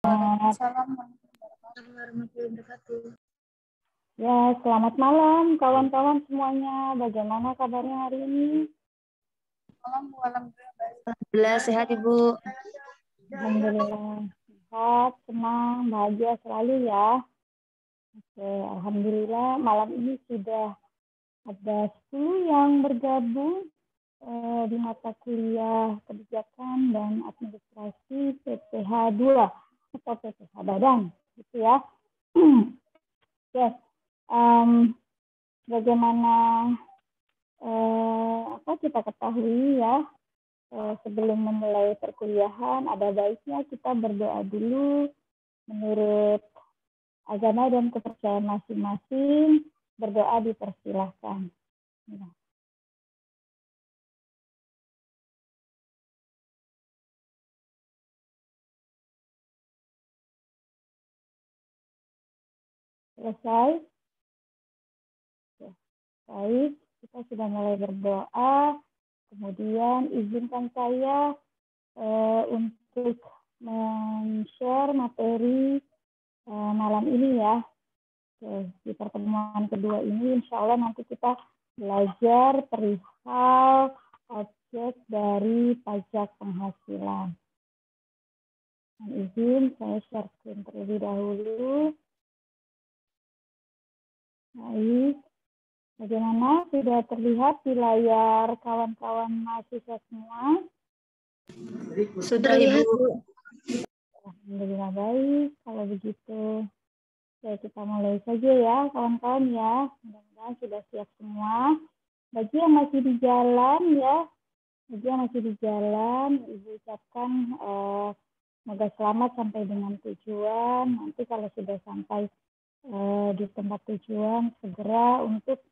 Waalaikumsalam warahmatullahi wabarakatuh. Ya, selamat malam kawan-kawan semuanya. Bagaimana kabarnya hari ini? Malam, alhamdulillah baik. Alhamdulillah sehat Ibu. Alhamdulillah sehat, senang, bahagia selalu ya. Oke, alhamdulillah malam ini sudah ada 10 yang bergabung di mata kuliah kebijakan dan administrasi PPH 2 atau PPH Badan, gitu ya. Oke, bagaimana kita ketahui ya, sebelum memulai perkuliahan ada baiknya kita berdoa dulu menurut agama dan kepercayaan masing-masing. Berdoa dipersilahkan. Ya. Selesai? Ya. Baik, kita sudah mulai berdoa. Kemudian izinkan saya untuk men-share materi malam ini ya. Di pertemuan kedua ini insya Allah nanti kita belajar perihal objek dari pajak penghasilan. Dengan izin saya share screen terlebih dahulu. Baik, bagaimana sudah terlihat di layar kawan-kawan mahasiswa semua? Sudah Ibu. Alhamdulillah baik, kalau begitu. Oke, kita mulai saja ya kawan-kawan ya. Mudah-mudahan sudah siap semua. Bagi yang masih di jalan ya, Ibu ucapkan semoga selamat sampai dengan tujuan. Nanti kalau sudah sampai di tempat tujuan, segera untuk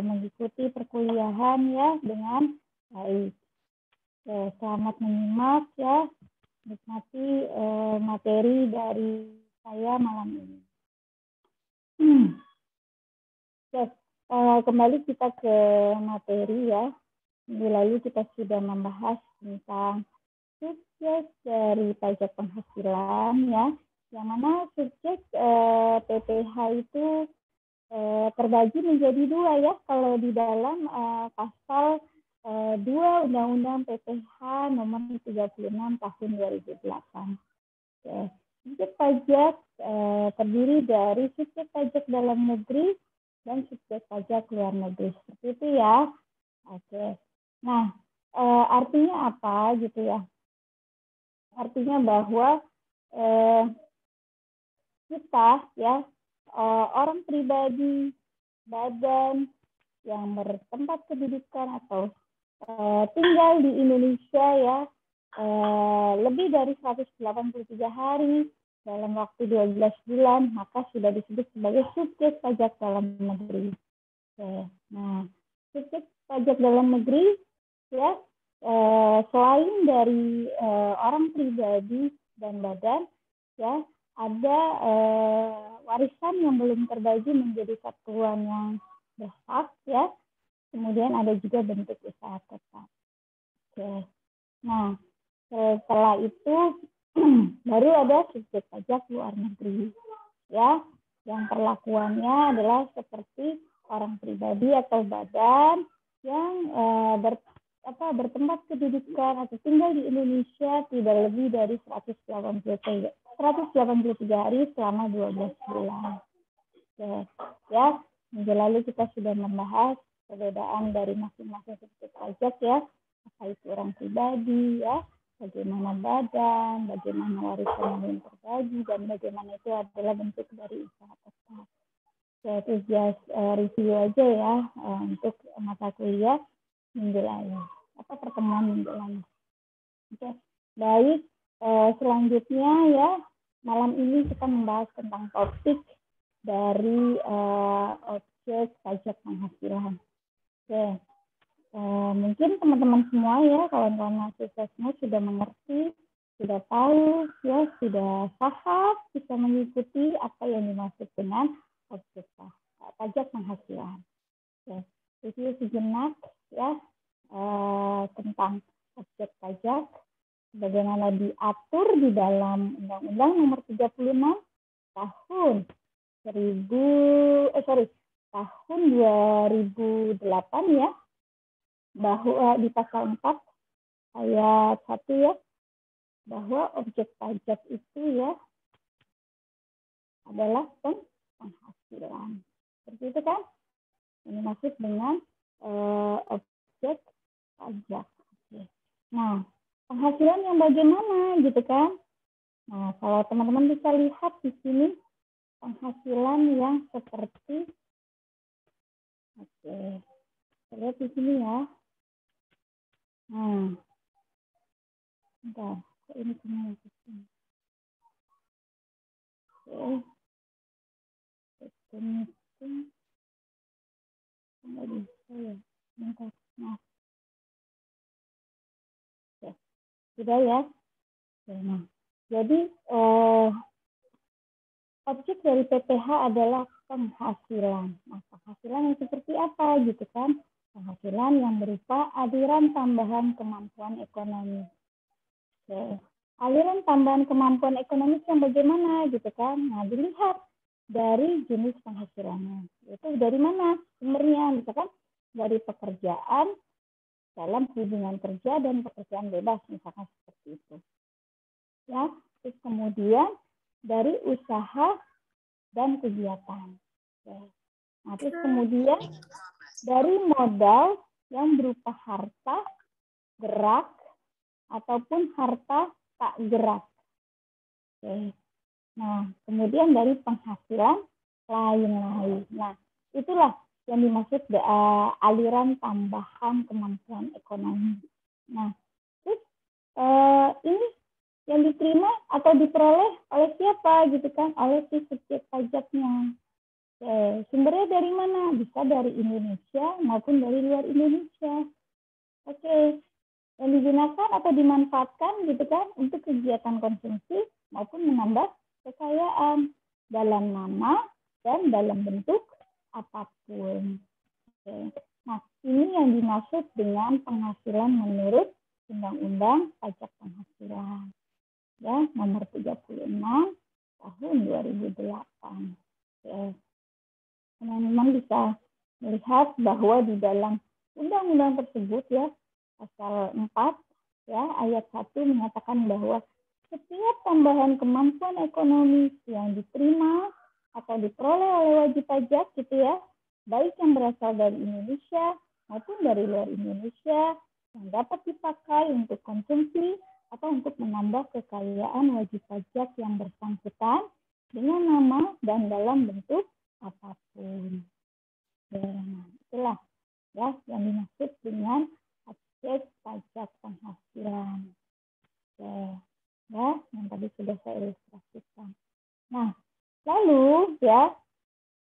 mengikuti perkuliahan ya dengan baik. Selamat menyimak ya, nikmati materi dari saya malam ini. Kembali kita ke materi ya. Minggu lalu kita sudah membahas tentang subjek dari pajak penghasilan ya, yang mana subjek PPH itu terbagi menjadi dua ya. Kalau di dalam pasal 2 Undang-Undang PPH nomor 36 tahun 2008. Oke. Subjek pajak terdiri dari subjek pajak dalam negeri dan subjek pajak luar negeri. Seperti itu ya. Oke. Nah, artinya apa gitu ya? Artinya bahwa kita ya, orang pribadi, badan yang bertempat kedudukan atau tinggal di Indonesia ya, lebih dari 183 hari dalam waktu 12 bulan, maka sudah disebut sebagai subjek pajak dalam negeri. Oke. Nah, subjek pajak dalam negeri ya, selain dari orang pribadi dan badan ya, ada warisan yang belum terbagi menjadi satuan yang berhak ya. Kemudian ada juga bentuk usaha tetap. Oke. Nah, setelah itu baru ada subjek pajak luar negeri ya, yang perlakuannya adalah seperti orang pribadi atau badan yang bertempat kedudukan atau tinggal di Indonesia tidak lebih dari 183 hari selama 12 bulan. Oke, ya, minggu lalu kita sudah membahas perbedaan dari masing-masing subjek pajak ya, apa itu orang pribadi ya, bagaimana badan, bagaimana warisan yang belum terbagi, dan bagaimana itu adalah bentuk dari usaha tetap. Itu just review aja ya untuk mata kuliah minggu lalu, pertemuan minggu lalu. Oke, baik. Selanjutnya ya, malam ini kita membahas tentang topik dari objek pajak penghasilan. Oke. Mungkin teman-teman semua ya, kawan-kawan mahasiswa semua sudah mengerti, sudah tahu, ya, sudah paham, bisa mengikuti apa yang dimaksud dengan objek pajak penghasilan. Oke. Review sejenak ya tentang objek pajak. sebagaimana diatur di dalam Undang-Undang Nomor 36 tahun 2008 ya, bahwa di pasal 4 ayat 1 ya, bahwa objek pajak itu ya adalah penghasilan. Seperti itu kan? Ini maksud dengan objek pajak. Nah, penghasilan yang bagaimana gitu kan? Nah, kalau teman-teman bisa lihat di sini penghasilan yang seperti, oke, lihat di sini ya. Nah, bentar, kok ini semua di sini. Oke, ini nggak bisa ya. Bentar, nah, oke, sudah ya. Oke, nah, jadi objek dari PPh adalah penghasilan. Nah, penghasilan yang seperti apa gitu kan? Penghasilan yang berupa aliran tambahan kemampuan ekonomi. Oke. Aliran tambahan kemampuan ekonomi yang bagaimana gitu kan? Nah, dilihat dari jenis penghasilannya. Itu dari mana sumbernya? Misalkan dari pekerjaan dalam hubungan kerja dan pekerjaan bebas, misalkan seperti itu. Ya, terus kemudian dari usaha dan kegiatan. Oke. Nah, terus kemudian dari modal yang berupa harta gerak ataupun harta tak gerak. Oke. Nah, kemudian dari penghasilan lain-lain. Nah, itulah yang dimaksud aliran tambahan kemampuan ekonomi. Nah, terus ini yang diterima atau diperoleh oleh siapa gitu kan? Oleh si subjek pajaknya. Oke, sumbernya dari mana? Bisa dari Indonesia maupun dari luar Indonesia. Oke, yang digunakan atau dimanfaatkan gitu kan untuk kegiatan konsumsi maupun menambah kekayaan dalam nama dan dalam bentuk apapun. Oke. Nah, ini yang dimaksud dengan penghasilan menurut Undang-Undang Pajak Penghasilan. Ya, nomor 36 tahun 2008. Oke. Teman-teman bisa melihat bahwa di dalam undang-undang tersebut ya, pasal 4 ya, ayat 1 menyatakan bahwa setiap tambahan kemampuan ekonomi yang diterima atau diperoleh oleh wajib pajak gitu ya, baik yang berasal dari Indonesia maupun dari luar Indonesia, yang dapat dipakai untuk konsumsi atau untuk menambah kekayaan wajib pajak yang bersangkutan dengan nama dan dalam bentuk apapun. Nah, itulah ya yang dimaksud dengan objek pajak penghasilan. Oke, ya, yang tadi sudah saya ilustrasikan. Nah, lalu ya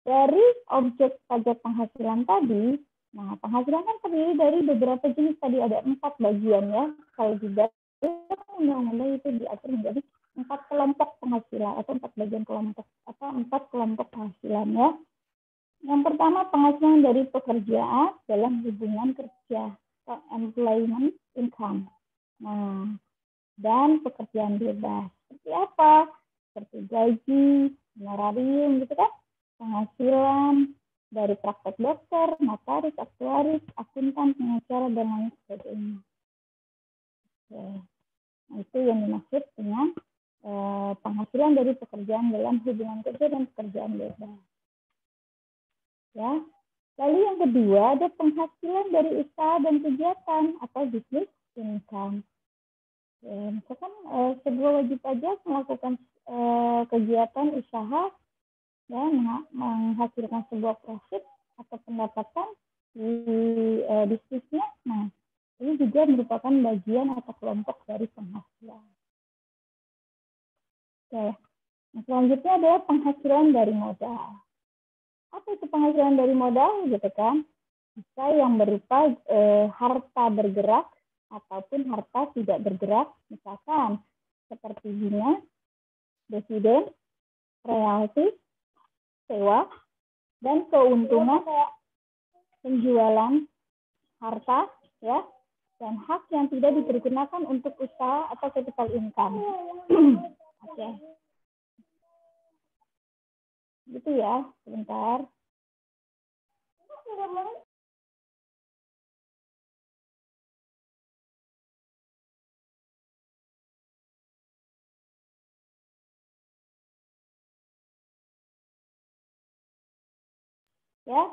dari objek pajak penghasilan tadi, nah penghasilan kan terdiri dari beberapa jenis, tadi ada 4 bagian ya. Kalau di dalam undang-undang itu diatur menjadi 4 kelompok penghasilan atau 4 bagian kelompok atau 4 kelompok penghasilan ya. Yang pertama penghasilan dari pekerjaan dalam hubungan kerja atau employment income. Nah, dan pekerjaan bebas. Seperti apa? Seperti gaji, honorarium gitu kan? Penghasilan dari praktek dokter, notaris, aktuaris, akuntan, pengacara, dan lain sebagainya. Oke. Nah, itu yang dimaksud dengan penghasilan dari pekerjaan dalam hubungan kerja dan pekerjaan bebas. Ya. Lalu yang kedua ada penghasilan dari usaha dan kegiatan atau business income. Ya, misalkan sebuah wajib pajak melakukan kegiatan usaha ya menghasilkan sebuah profit atau pendapatan di bisnisnya. Nah, ini juga merupakan bagian atau kelompok dari penghasilan. Oke. Nah, selanjutnya adalah penghasilan dari modal. Apa itu penghasilan dari modal gitu kan? Bisa yang berupa harta bergerak ataupun harta tidak bergerak, misalkan seperti bunga, dividen, royalti, sewa, dan keuntungan penjualan harta, ya, dan hak yang tidak dipergunakan untuk usaha atau capital income. Oke. Gitu ya, sebentar. Ya,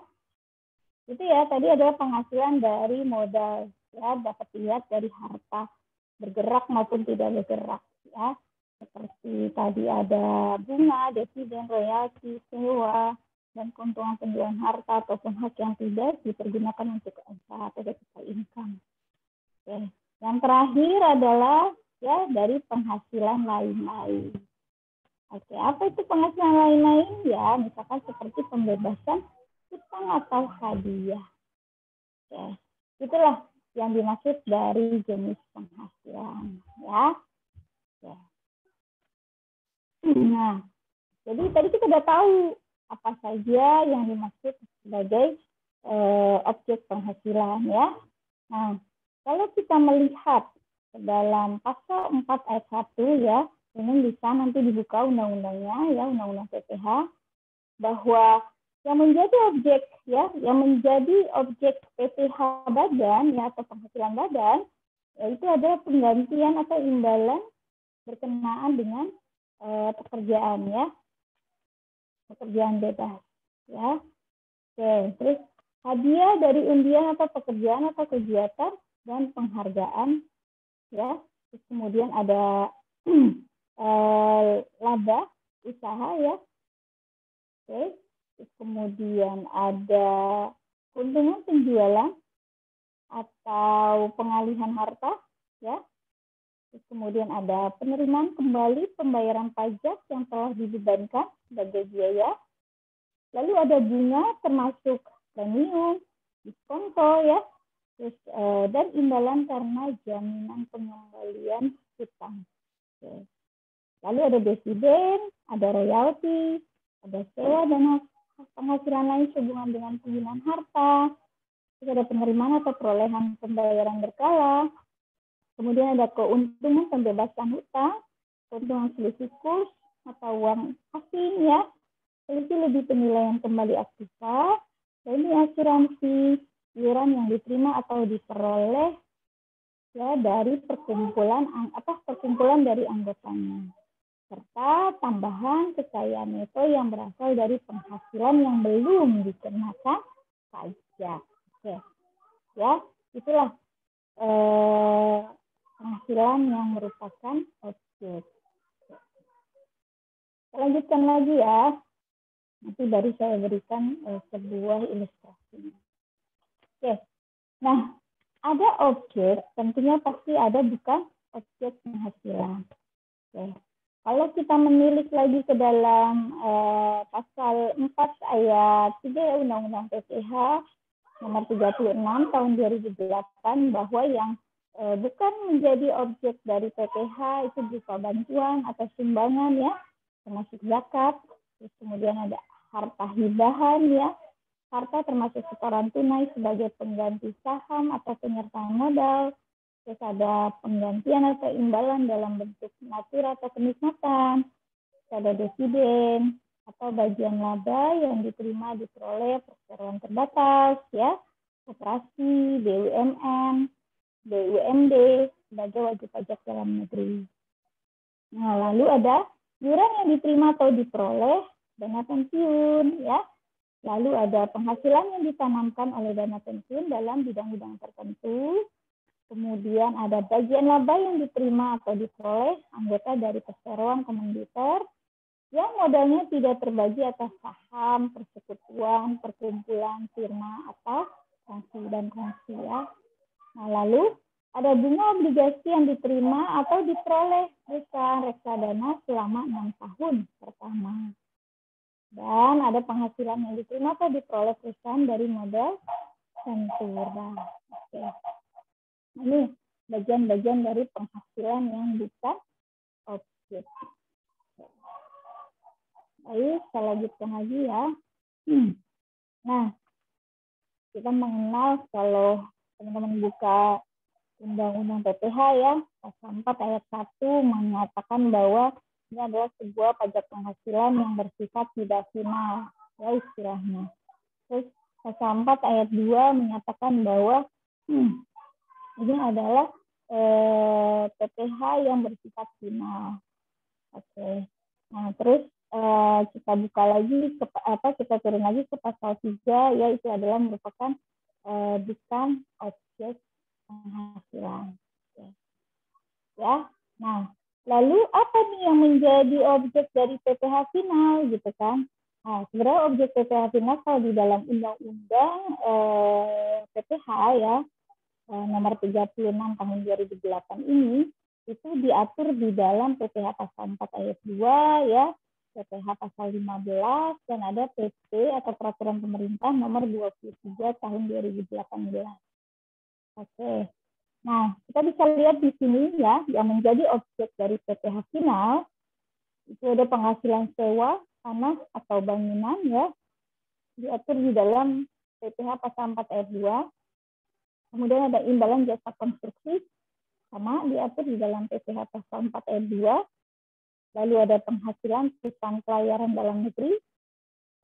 itu ya tadi adalah penghasilan dari modal, ya dapat dilihat dari harta bergerak maupun tidak bergerak, ya seperti tadi ada bunga, dividen, royalti, sewa, dan keuntungan penjualan harta ataupun hak yang tidak dipergunakan untuk usaha atau capital income. Oke. Yang terakhir adalah ya dari penghasilan lain-lain. Oke, apa itu penghasilan lain-lain? Ya, misalkan seperti pembebasan utang atau hadiah. Oke, itulah yang dimaksud dari jenis penghasilan, ya. Oke. Nah, jadi tadi kita sudah tahu apa saja yang dimaksud sebagai objek penghasilan, ya. Nah, kalau kita melihat ke dalam pasal 4 ayat 1 ya, ini bisa nanti dibuka undang-undangnya ya, undang-undang PPH, bahwa yang menjadi objek ya, yang menjadi objek PPH badan ya atau penghasilan badan, yaitu adalah penggantian atau imbalan berkenaan dengan pekerjaan ya, pekerjaan bebas ya. Oke, terus hadiah dari undian atau pekerjaan atau kegiatan dan penghargaan ya. Terus kemudian ada laba usaha ya. Oke. Terus kemudian ada keuntungan penjualan atau pengalihan harta ya. Terus kemudian ada penerimaan kembali pembayaran pajak yang telah dibebankan sebagai biaya. Lalu ada bunga termasuk premium, diskonto ya. Terus dan imbalan karena jaminan pengembalian hutang. Oke. Lalu ada dividen, ada royalti, ada sewa dan penghasilan lain sehubungan dengan penggunaan harta. Terus ada penerimaan atau perolehan pembayaran berkala. Kemudian ada keuntungan pembebasan hutang, keuntungan selisih kurs atau uang asing ya, selisih lebih penilaian kembali aktiva, dan ini asuransi iuran yang diterima atau diperoleh ya dari perkumpulan dari anggotanya, serta tambahan kekayaan neto yang berasal dari penghasilan yang belum dikenakan pajak. Oke, ya itulah penghasilan yang merupakan objek. Kita lanjutkan lagi ya. Nanti baru saya berikan sebuah ilustrasi. Oke, nah ada objek, tentunya pasti ada bukan objek penghasilan. Oke. Kalau kita menilik lagi ke dalam pasal 4 ayat 3 Undang-Undang PPH nomor 36 tahun 2008 bahwa yang bukan menjadi objek dari PPH itu berupa bantuan atau sumbangan ya, termasuk zakat. Terus kemudian ada harta hibahan ya, harta termasuk setoran tunai sebagai pengganti saham atau penyertaan modal. Terus ada penggantian atau imbalan dalam bentuk natura atau kenikmatan. Terus ada dividen atau bagian laba yang diterima diperoleh perseroan terbatas ya, koperasi, BUMN, BUMD sebagai wajib pajak dalam negeri. Nah, lalu ada iuran yang diterima atau diperoleh dana pensiun ya. Lalu ada penghasilan yang ditanamkan oleh dana pensiun dalam bidang-bidang tertentu. Kemudian ada bagian laba yang diterima atau diperoleh anggota dari perseroan komanditer yang modalnya tidak terbagi atas saham, persekutuan, perkumpulan, firma, atau kongsi ya. Nah, lalu ada bunga obligasi yang diterima atau diperoleh perusahaan reksadana selama 6 tahun pertama. Dan ada penghasilan yang diterima atau diperoleh perusahaan dari modal ventura. Oke. Ini bagian-bagian dari penghasilan yang bukan objek. Baik, saya lanjutkan lagi ya. Nah, kita mengenal kalau teman-teman buka Undang-Undang PPH ya, pasal 4 ayat 1 mengatakan bahwa ini adalah sebuah pajak penghasilan yang bersifat tidak final, ya istilahnya. Terus pasal 4 ayat 2 menyatakan bahwa ini adalah PPH yang bersifat final. Oke. Nah, terus kita buka lagi kita turun lagi ke pasal 3 ya, itu adalah merupakan bukan objek penghasilan. Oke. Ya. Nah, lalu apa nih yang menjadi objek dari PPH final gitu kan? Nah, sebenarnya objek PPH final kalau di dalam undang-undang PPH ya, nomor 36 tahun 2008 ini itu diatur di dalam PPH pasal 4 ayat 2 ya, PPH pasal 15 dan ada PP atau peraturan pemerintah nomor 23 tahun 2018. Oke. Nah, kita bisa lihat di sini ya, yang menjadi objek dari PPH final itu ada penghasilan sewa tanah atau bangunan ya, diatur di dalam PPH pasal 4 ayat 2. Kemudian ada imbalan jasa konstruksi, sama diatur di dalam PPH pasal 4 ayat 2. Lalu ada penghasilan perusahaan pelayaran dalam negeri,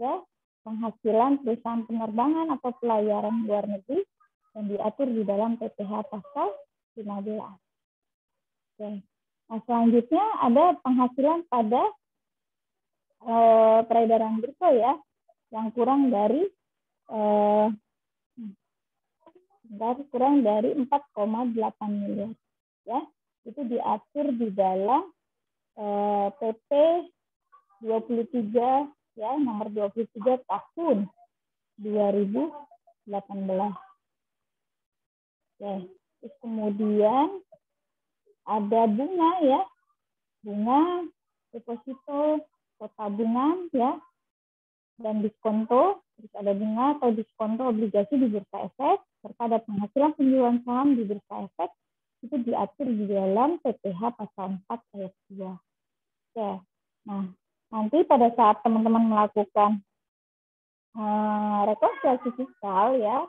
ya, penghasilan perusahaan penerbangan atau pelayaran luar negeri, yang diatur di dalam PPH pasal 15. Oke. Nah, selanjutnya ada penghasilan pada peredaran bursa ya, yang kurang dari 4,8 miliar ya, itu diatur di dalam PP 23 ya, nomor 23 tahun 2018. Oke. Terus kemudian ada bunga ya, bunga deposito atau tabungan ya, dan diskonto. Terus ada bunga atau diskonto obligasi di bursa efek, serta ada penghasilan penjualan saham di bursa efek, itu diatur di dalam PPH pasal 4 ayat 2. Oke. Nah, nanti pada saat teman-teman melakukan rekonsiliasi fiskal ya,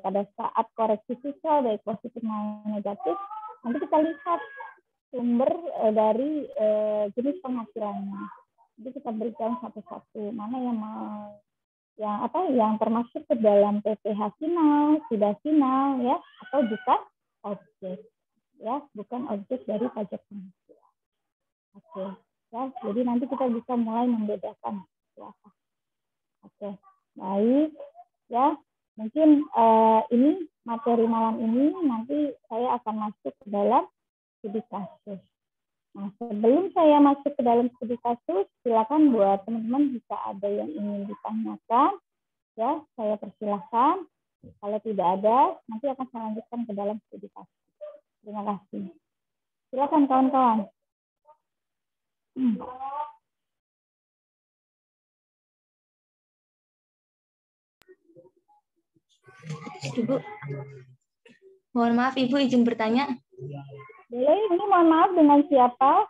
pada saat koreksi fiskal baik positif maupun negatif, nanti kita lihat sumber dari jenis penghasilannya. Jadi kita berikan satu-satu mana yang termasuk ke dalam PPH final, sudah final ya, atau bukan objek ya, bukan objek dari pajak penghasilan. Oke, ya, jadi nanti kita bisa mulai membedakan ya. Oke, baik ya. Mungkin ini materi malam ini nanti saya akan masuk ke dalam studi kasus. Nah, sebelum saya masuk ke dalam studi kasus, silakan buat teman-teman jika ada yang ingin ditanyakan, ya saya persilahkan. Kalau tidak ada, nanti akan saya lanjutkan ke dalam studi kasus. Terima kasih. Silakan kawan-kawan. Ibu, mohon maaf Ibu izin bertanya. Boleh, ini mohon maaf dengan siapa?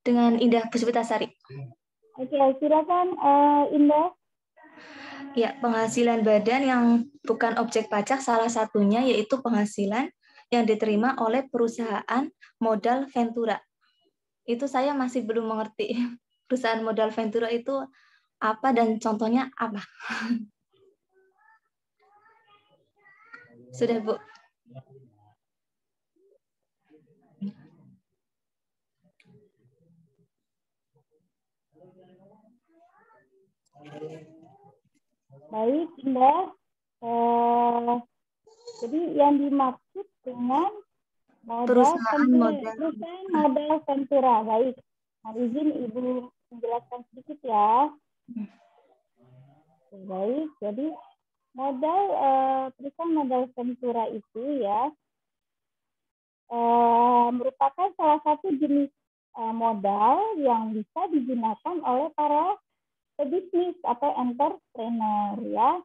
Dengan Indah Puspitasari. Oke, silakan Indah. Ya, penghasilan badan yang bukan objek pajak salah satunya yaitu penghasilan yang diterima oleh perusahaan modal ventura. Itu saya masih belum mengerti. Perusahaan modal ventura itu apa dan contohnya apa? Sudah, Bu. Baik, Indah. Jadi yang dimaksud dengan perusahaan modal ventura. Baik. Nah, izin Ibu menjelaskan sedikit ya. Baik, jadi perusahaan modal ventura itu ya merupakan salah satu jenis modal yang bisa digunakan oleh para pebisnis atau entrepreneur ya,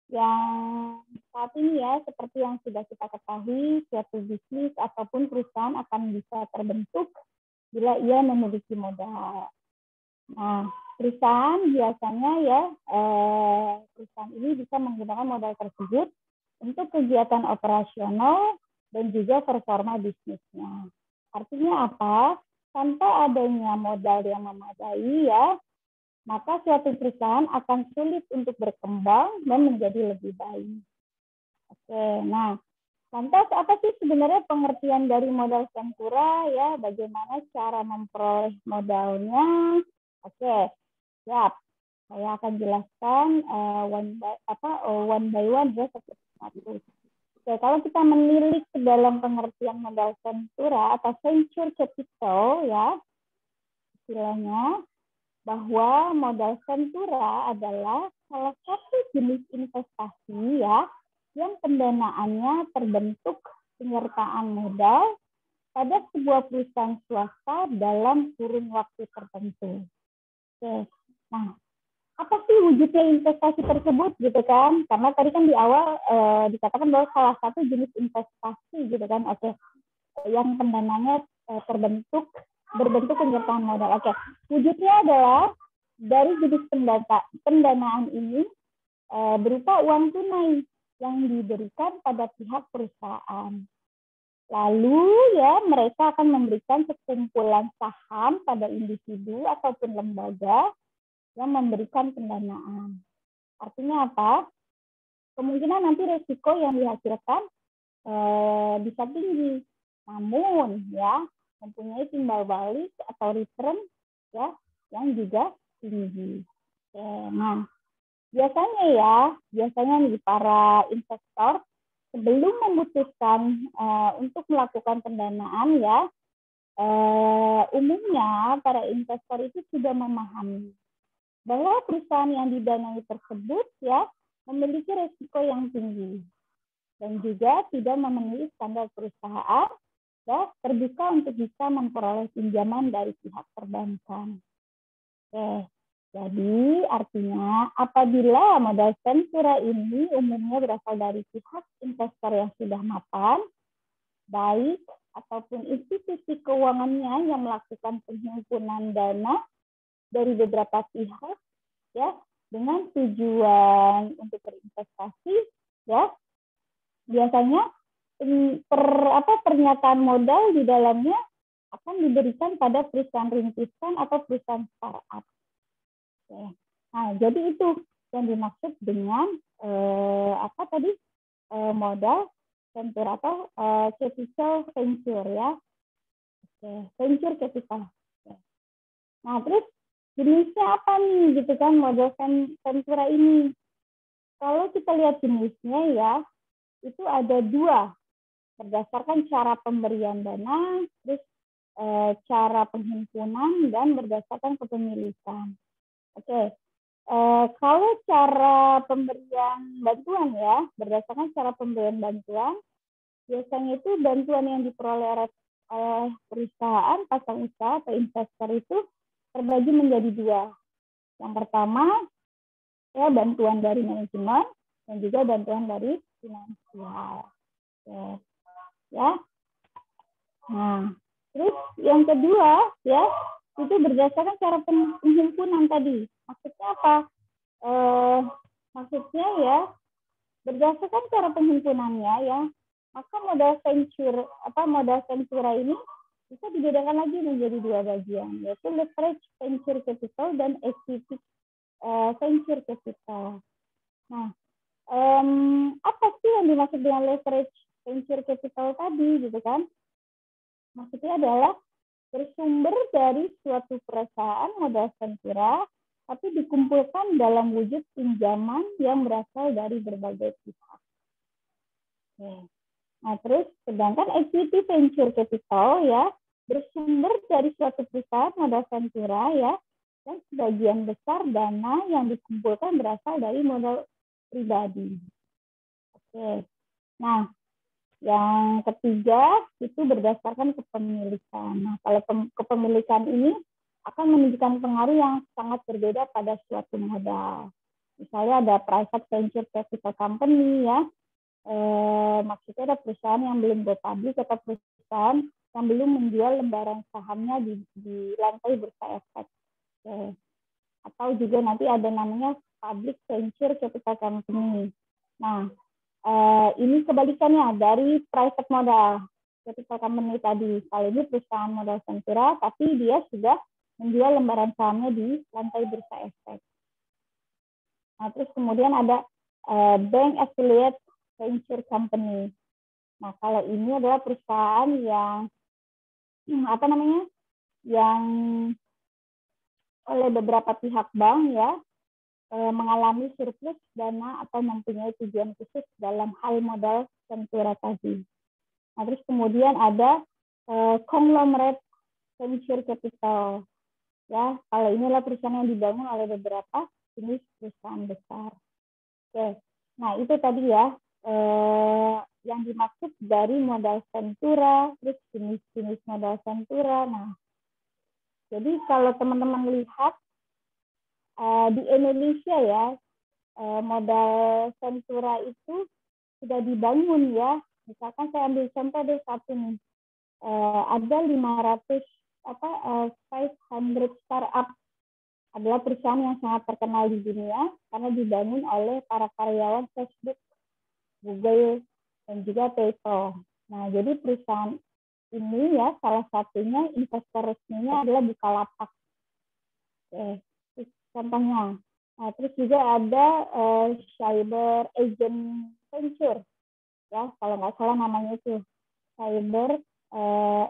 yang saat ini ya seperti yang sudah kita ketahui, suatu bisnis ataupun perusahaan akan bisa terbentuk bila ia memiliki modal. Nah, perusahaan biasanya ya perusahaan ini bisa menggunakan modal tersebut untuk kegiatan operasional dan juga performa bisnisnya. Artinya apa? Tanpa adanya modal yang memadai ya, maka suatu perusahaan akan sulit untuk berkembang dan menjadi lebih baik. Oke, nah lantas apa sih sebenarnya pengertian dari modal Ventura ya? Bagaimana cara memperoleh modalnya? Oke, siap. Saya akan jelaskan one by one ya satu. Oke, kalau kita menilik ke dalam pengertian modal Ventura atau venture capital ya, istilahnya bahwa modal Ventura adalah salah satu jenis investasi ya yang pendanaannya terbentuk penyertaan modal pada sebuah perusahaan swasta dalam kurun waktu tertentu. Oke, nah apa sih wujudnya investasi tersebut gitu kan? Karena tadi kan di awal dikatakan bahwa salah satu jenis investasi gitu kan. Oke, yang pendananya berbentuk penyertaan modal. Oke, wujudnya adalah dari jenis pendanaan ini berupa uang tunai yang diberikan pada pihak perusahaan. Lalu ya mereka akan memberikan sekumpulan saham pada individu ataupun lembaga yang memberikan pendanaan. Artinya apa? Kemungkinan nanti resiko yang dihasilkan bisa tinggi, namun ya mempunyai timbal balik atau return ya yang juga tinggi. Oke, nah biasanya nih para investor sebelum memutuskan untuk melakukan pendanaan ya umumnya para investor itu sudah memahami bahwa perusahaan yang didanai tersebut ya memiliki resiko yang tinggi dan juga tidak memenuhi standar perusahaan ya terbuka untuk bisa memperoleh pinjaman dari pihak perbankan. Oke, jadi artinya apabila modal Ventura ini umumnya berasal dari pihak investor yang sudah mapan, baik ataupun institusi keuangannya yang melakukan penghimpunan dana dari beberapa pihak ya dengan tujuan untuk berinvestasi ya biasanya pernyataan modal di dalamnya akan diberikan pada perusahaan rintisan atau perusahaan startup. Oke. Nah jadi itu yang dimaksud dengan modal venture atau capital venture ya. Oke, venture capital. Oke. Nah terus jenisnya apa nih gitu kan modal Ventura ini? Kalau kita lihat jenisnya ya, itu ada dua berdasarkan cara pemberian dana, terus cara penghimpunan dan berdasarkan kepemilikan. Oke, kalau cara pemberian bantuan ya, berdasarkan cara pemberian bantuan, biasanya itu bantuan yang diperoleh oleh perusahaan, pasang usaha atau investor itu terbagi menjadi dua. Yang pertama, ya bantuan dari manajemen dan juga bantuan dari finansial. Oke. Ya. Nah, terus yang kedua, ya, itu berdasarkan cara penghimpunan tadi. Maksudnya apa? Maksudnya ya, berdasarkan cara penghimpunannya ya, maka modal Ventura ini bisa dibedakan lagi menjadi dua bagian, yaitu leverage venture capital dan equity venture capital. Nah, apa sih yang dimaksud dengan leverage venture capital tadi, gitu kan? Maksudnya adalah bersumber dari suatu perusahaan modal Ventura, tapi dikumpulkan dalam wujud pinjaman yang berasal dari berbagai pihak. Oke. Nah, terus sedangkan equity venture capital ya bersumber dari suatu perusahaan modal Ventura ya, dan sebagian besar dana yang dikumpulkan berasal dari modal pribadi. Oke. Nah, yang ketiga itu berdasarkan kepemilikan. Nah, kalau kepemilikan ini akan menunjukkan pengaruh yang sangat berbeda pada suatu modal. Misalnya ada private venture capital company ya, maksudnya ada perusahaan yang belum go public atau perusahaan yang belum menjual lembaran sahamnya di lantai bursa efek. Oke. Atau juga nanti ada namanya public venture capital company. Nah, ini kebalikannya dari private modal, capital company tadi. Kalau ini perusahaan modal ventura, tapi dia sudah menjual lembaran sahamnya di lantai bursa efek. Nah, terus kemudian ada bank affiliate venture company. Nah, kalau ini adalah perusahaan yang yang oleh beberapa pihak bank ya mengalami surplus dana atau mempunyai tujuan khusus dalam hal modal ventura tadi. Nah, terus kemudian ada conglomerate venture capital. Ya, kalau inilah perusahaan yang dibangun oleh beberapa jenis perusahaan besar. Oke, nah itu tadi ya yang dimaksud dari modal ventura, terus jenis-jenis modal ventura. Nah, jadi kalau teman-teman lihat di Indonesia ya, modal ventura itu sudah dibangun ya. Misalkan saya ambil contoh deh satu nih, ada 500 startup adalah perusahaan yang sangat terkenal di dunia karena dibangun oleh para karyawan Facebook, Google, dan juga PayPal. Nah, jadi perusahaan ini ya salah satunya investor resminya adalah Bukalapak. Oke, contohnya. Nah, terus juga ada Cyber Agent Venture, ya kalau nggak salah namanya itu Cyber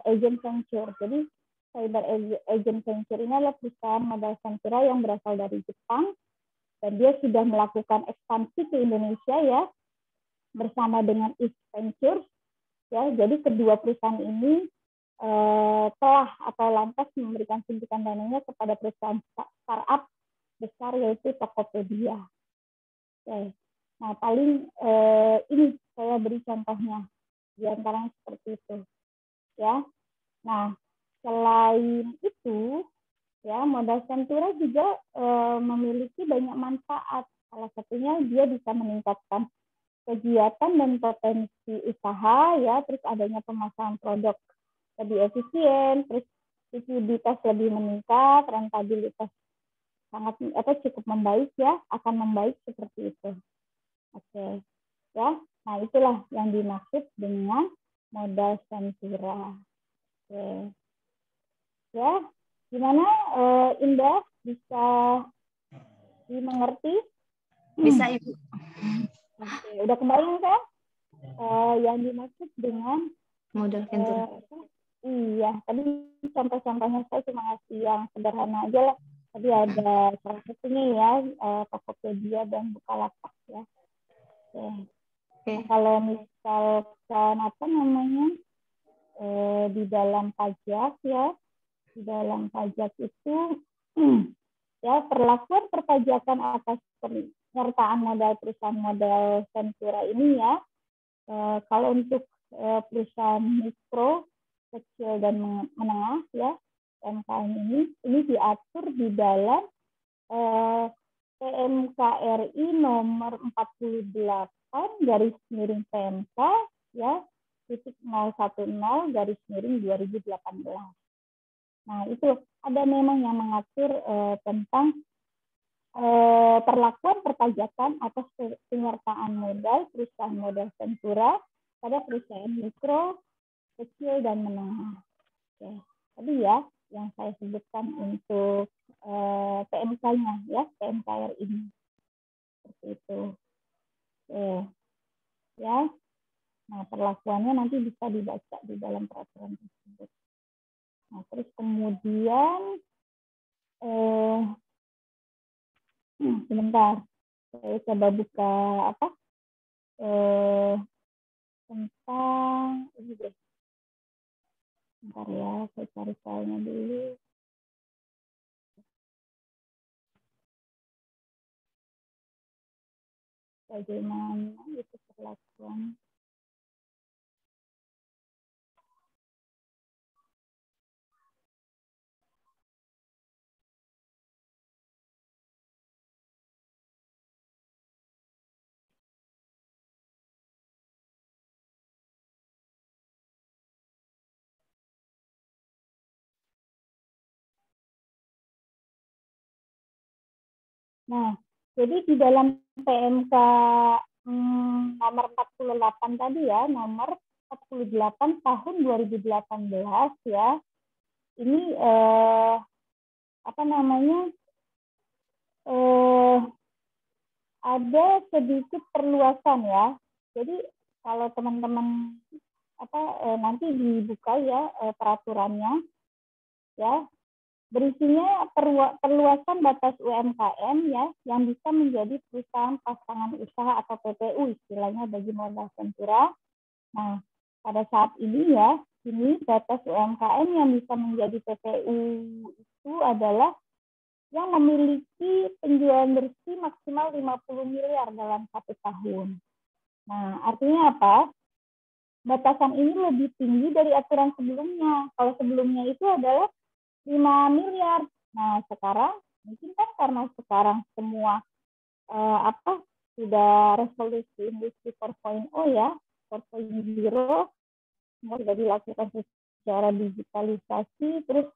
Agent Venture. Jadi Cyber Agent Venture ini adalah perusahaan modal ventura yang berasal dari Jepang dan dia sudah melakukan ekspansi ke Indonesia ya bersama dengan East Ventures. Ya, jadi kedua perusahaan ini telah atau lantas memberikan suntikan dananya kepada perusahaan startup besar yaitu Tokopedia. Oke. Nah, paling ini saya beri contohnya di antaranya seperti itu. Ya. Nah, selain itu, ya modal ventura juga memiliki banyak manfaat. Salah satunya dia bisa meningkatkan kegiatan dan potensi usaha, ya, terus adanya pemasaran produk lebih efisien, terus likuiditas lebih meningkat, rentabilitas cukup membaik ya, akan membaik seperti itu. Oke, ya. Nah, itulah yang dimaksud dengan modal ventura. Oke. Ya, gimana Indah, bisa dimengerti? Bisa, Ibu. Oke, udah kebayang kan yang dimaksud dengan Modal ventura. Iya, tadi contoh-contohnya saya cuma ngasih yang sederhana aja lah. Tadi ada salah satunya ya, Tokopedia dan Bukalapak ya. Oke. Nah, kalau misalkan di dalam pajak ya, di dalam pajak itu ya perlakuan perpajakan atas penyertaan modal perusahaan modal ventura ini ya, kalau untuk perusahaan mikro, kecil dan menengah ya, UMKM ini diatur di dalam PMKRI nomor 48/PMK ya .010/2018. Nah, itu ada memang yang mengatur tentang perlakuan perpajakan atas penyertaan modal perusahaan modal ventura pada perusahaan mikro, kecil dan menengah. Oke. Tadi ya yang saya sebutkan untuk PMK-nya ya, PMKR ini. Seperti itu. Oke. Ya. Nah, perlakuannya nanti bisa dibaca di dalam peraturan tersebut. Nah, terus kemudian sebentar. Saya coba buka tentang ini deh. Bentar ya, saya cari filenya dulu. Bagaimana itu perlakuan? Nah, jadi di dalam PMK nomor 48 tadi ya, nomor 48 tahun 2018 ya. Ini apa namanya? Ada sedikit perluasan ya. Jadi kalau teman-teman nanti dibuka ya peraturannya ya, berisinya perluasan batas UMKM ya yang bisa menjadi perusahaan pasangan usaha atau PPU istilahnya bagi modal ventura. Nah, pada saat ini ya, ini batas UMKM yang bisa menjadi PPU itu adalah yang memiliki penjualan bersih maksimal 50 miliar dalam 1 tahun. Nah, artinya apa? Batasan ini lebih tinggi dari aturan sebelumnya. Kalau sebelumnya itu adalah 5 miliar. Nah, sekarang mungkin kan karena sekarang semua sudah revolusi industri 4.0 ya, 4.0 sudah dilakukan secara digitalisasi, terus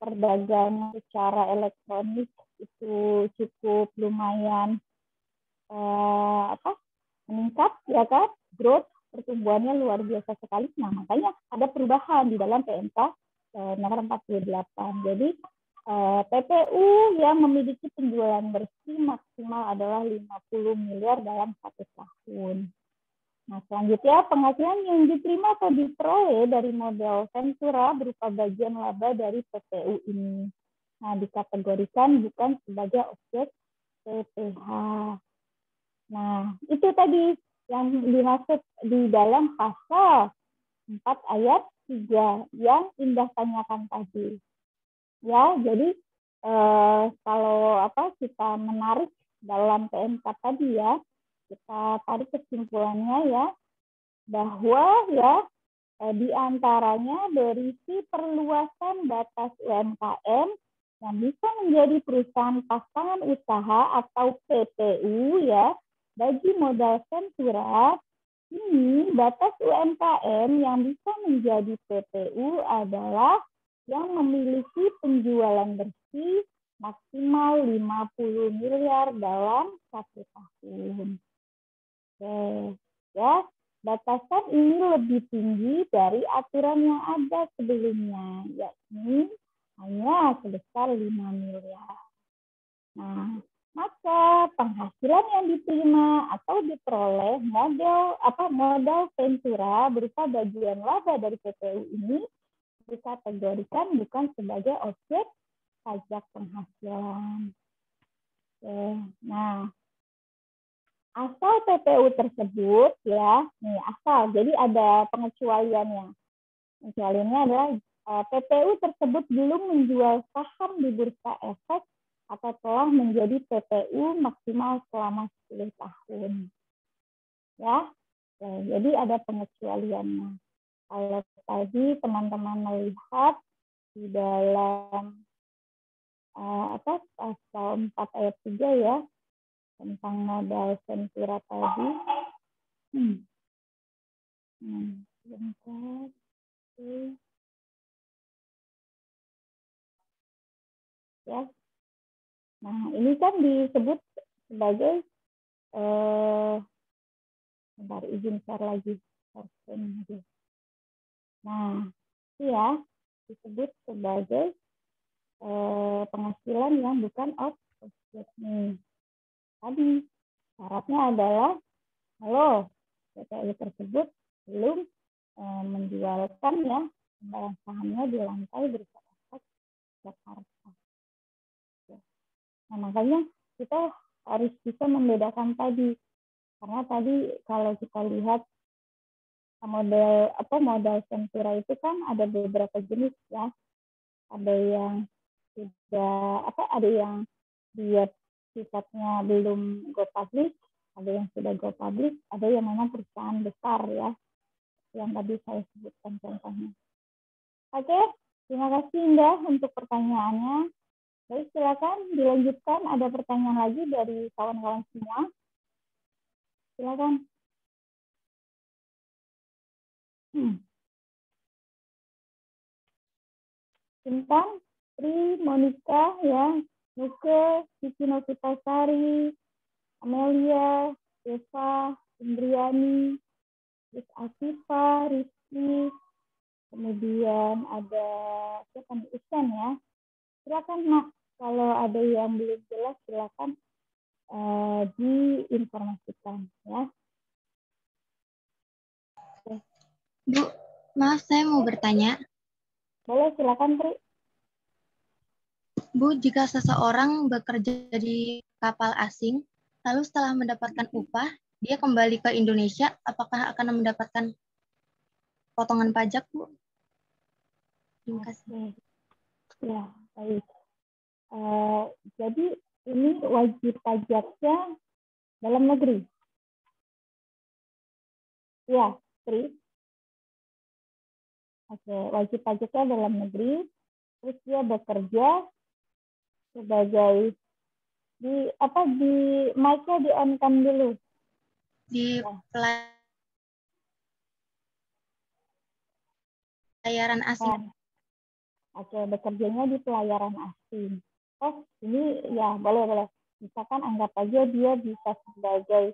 perdagangan secara elektronik itu cukup lumayan meningkat ya kan, growth pertumbuhannya luar biasa sekali. Nah, makanya ada perubahan di dalam PMK nomor 48. Jadi PPU yang memiliki penjualan bersih maksimal adalah 50 miliar dalam 1 tahun. Nah, selanjutnya penghasilan yang diterima atau diperoleh dari modal ventura berupa bagian laba dari PPU ini. Nah, dikategorikan bukan sebagai objek PPh. Nah, itu tadi yang dimaksud di dalam pasal 4 ayat 3 yang Indah tanyakan tadi. Ya, jadi kalau kita menarik dalam PMK tadi ya, kita tarik kesimpulannya ya, bahwa ya di antaranya berisi perluasan batas UMKM yang bisa menjadi perusahaan pasangan usaha atau PPU ya bagi modal ventura. Ini batas UMKM yang bisa menjadi PPU adalah yang memiliki penjualan bersih maksimal 50 miliar dalam 1 tahun. Oke, ya. Batasan ini lebih tinggi dari aturan yang ada sebelumnya, yakni hanya sebesar 5 miliar. Nah, maka penghasilan yang diterima atau diperoleh modal ventura berupa bagian laba dari PPU ini dikategorikan bukan sebagai objek pajak penghasilan. Oke, nah, asal PPU tersebut ya, nih asal, jadi ada pengecualiannya. Pengecualiannya adalah PPU tersebut belum menjual saham di bursa efek atau telah menjadi PPU maksimal selama 10 tahun. Ya, jadi ada pengecualiannya. Kalau tadi teman-teman melihat di dalam pasal 4 ayat 3 ya, tentang modal ventura tadi. Bentar. Ya. Nah, ini kan disebut sebagai bentar, izin share lagi. Nah, ini ya disebut sebagai penghasilan yang bukan objek nih. Tadi syaratnya adalah kalau PPU tersebut belum menjualkan ya barang sahamnya di lantai bursa efek Jakarta. Nah, makanya kita harus bisa membedakan tadi, karena tadi kalau kita lihat modal ventura itu kan ada beberapa jenis ya, ada yang ada yang dia sifatnya belum go public, ada yang sudah go public, ada yang memang perusahaan besar ya, yang tadi saya sebutkan contohnya. Oke, terima kasih Indah untuk pertanyaannya. Baik, silakan dilanjutkan. Ada pertanyaan lagi dari kawan-kawan semua? Silakan. Bintang, Tri, Monica, ya, Nuke, Cici Novitasari, Amelia, Eva, Indriani, terus Asifa, Rizky, kemudian ada siapa nih, Ihsan ya. Silakan Mak, kalau ada yang belum jelas silakan diinformasikan ya. Oke. Bu, maaf saya mau bertanya. Boleh silakan Tri. Bu, jika seseorang bekerja di kapal asing, lalu setelah mendapatkan upah, dia kembali ke Indonesia, apakah akan mendapatkan potongan pajak, Bu? Terima kasih. Oke. Ya, baik. Jadi ini wajib pajaknya dalam negeri. Ya, Tri. Oke, wajib pajaknya dalam negeri. Terus dia bekerja sebagai di mic-nya di on-kan dulu. Di pelayaran asing. Oke, bekerjanya di pelayaran asing. Oh, ini ya boleh. Misalkan anggap aja dia bisa sebagai